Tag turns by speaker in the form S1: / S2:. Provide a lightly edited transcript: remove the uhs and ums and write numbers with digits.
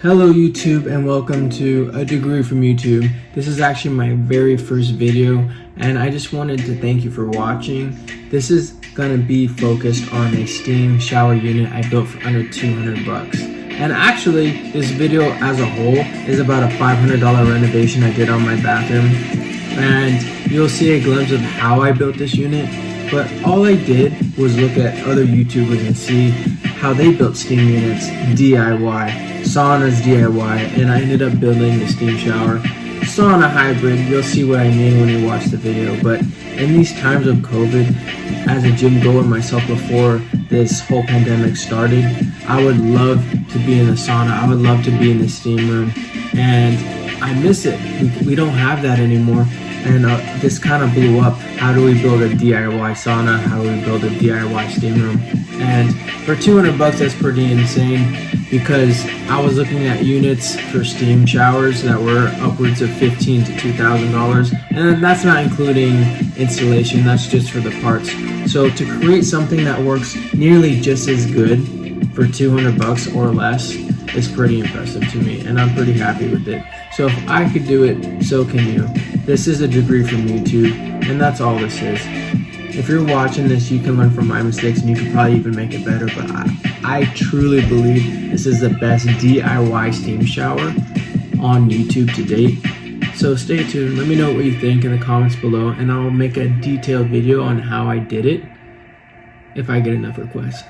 S1: Hello YouTube and welcome to A Degree from YouTube. This is actually my very first video and I just wanted to thank you for watching. This is gonna be focused on a steam shower unit I built for under 200 bucks. And actually this video as a whole is about a $500 renovation I did on my bathroom. And you'll see a glimpse of how I built this unit. But all I did was look at other YouTubers and see how they built steam units DIY. Sauna's DIY, and I ended up building the steam shower. Sauna hybrid, you'll see what I mean when you watch the video. But in these times of COVID, as a gym goer myself before this whole pandemic started, I would love to be in the sauna. I would love to be in the steam room, and I miss it. We don't have that anymore. And this kind of blew up. How do we build a DIY sauna? How do we build a DIY steam room? And for 200 bucks, that's pretty insane because I was looking at units for steam showers that were upwards of $1,500 to $2,000. And that's not including installation, that's just for the parts. So to create something that works nearly just as good for 200 bucks or less is pretty impressive to me, and I'm pretty happy with it. So if I could do it, so can you. This is A Degree from YouTube, and that's all this is. If you're watching this, you can learn from my mistakes and you can probably even make it better, but I truly believe this is the best DIY steam shower on YouTube to date. So stay tuned, let me know what you think in the comments below, and I'll make a detailed video on how I did it if I get enough requests.